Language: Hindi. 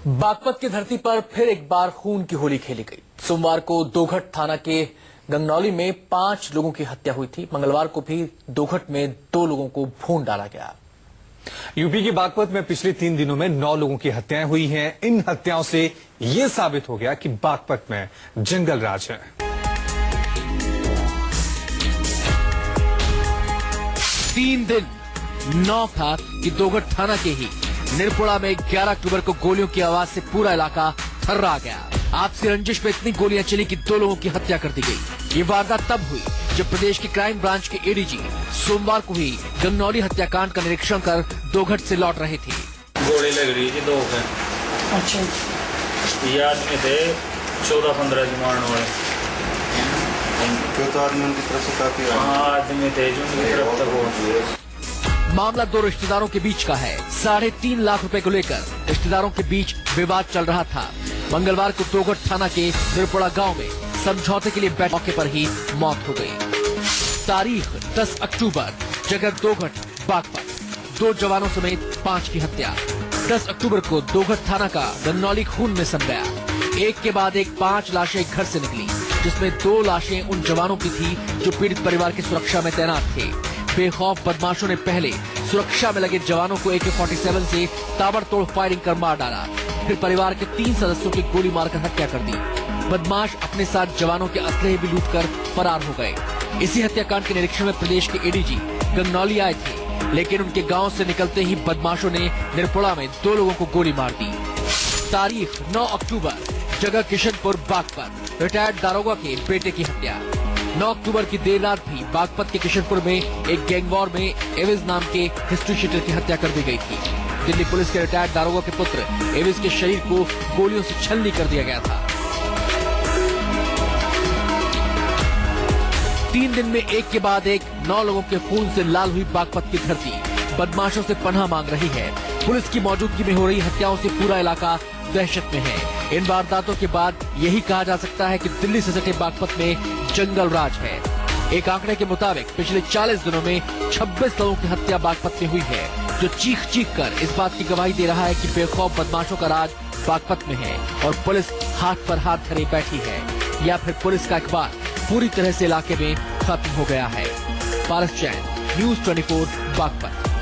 बागपत की धरती पर फिर एक बार खून की होली खेली गई। सोमवार को दोघट थाना के गंगनौली में 5 लोगों की हत्या हुई थी। मंगलवार को भी दोघट में 2 लोगों को भून डाला गया। यूपी के बागपत में पिछले 3 दिनों में 9 लोगों की हत्याएं हुई हैं। इन हत्याओं से ये साबित हो गया कि बागपत में जंगल राज है। 3 दिन 9 था कि दोघट थाना के ही निरपुड़ा में 11 अक्टूबर को गोलियों की आवाज से पूरा इलाका थर्रा गया। आपसी रंजिश में इतनी गोलियां चली कि 2 लोगों की हत्या कर दी गई। ये वारदात तब हुई जब प्रदेश के क्राइम ब्रांच के एडीजी सोमवार को ही गंगनौली हत्याकांड का निरीक्षण कर दोघट से लौट रहे थे। गोली लग रही थी 2 के। अच्छा, ये आदमी थे 14-15 की मारने वाले। तो आदमी उनकी तरफ से काफी आदमी थे जो उनकी तरफ तक हो। मामला 2 रिश्तेदारों के बीच का है। 3.5 लाख रुपए को लेकर रिश्तेदारों के बीच विवाद चल रहा था। मंगलवार को दोघट थाना के निरपुड़ा गांव में समझौते के लिए बैठे मौके पर ही मौत हो गई। तारीख 10 अक्टूबर, जगह दोघट बागपत। 2 जवानों समेत 5 की हत्या। 10 अक्टूबर को दोघट थाना का गंगनौली खून में सम गया। एक के बाद एक 5 लाशें घर से निकली, जिसमें 2 लाशें उन जवानों की थी जो पीड़ित परिवार की सुरक्षा में तैनात थे। बेखौफ बदमाशों ने पहले सुरक्षा में लगे जवानों को AK-47 से ताबड़तोड़ फायरिंग कर मार डाला। फिर परिवार के 3 सदस्यों की गोली मारकर हत्या कर दी। बदमाश अपने साथ जवानों के असलहे भी लूटकर फरार हो गए। इसी हत्याकांड के निरीक्षण में प्रदेश के एडीजी गंगनौली आए थे, लेकिन उनके गांव से निकलते ही बदमाशों ने निरपुड़ा में 2 लोगों को गोली मार दी। तारीख 9 अक्टूबर, जगह किशनपुर बागपत। रिटायर्ड दारोगा के बेटे की हत्या। 9 अक्टूबर की देर रात भी बागपत के किशनपुर में एक गैंगवॉर में एविज नाम के हिस्ट्री शीटर की हत्या कर दी गई थी। दिल्ली पुलिस के रिटायर्ड दारोगा के पुत्र एविज के शरीर को गोलियों से छलनी कर दिया गया था। 3 दिन में एक के बाद एक 9 लोगों के खून से लाल हुई बागपत की धरती बदमाशों से पनाह मांग रही है। पुलिस की मौजूदगी में हो रही हत्याओं से पूरा इलाका दहशत में है। इन वारदातों के बाद यही कहा जा सकता है कि दिल्ली से सटे बागपत में जंगल राज है। एक आंकड़े के मुताबिक पिछले 40 दिनों में 26 लोगों की हत्या बागपत में हुई है, जो चीख कर इस बात की गवाही दे रहा है कि बेखौफ बदमाशों का राज बागपत में है और पुलिस हाथ पर हाथ धरे बैठी है, या फिर पुलिस का इकबाल पूरी तरह से इलाके में खत्म हो गया है। पारस जैन, News 24 बागपत।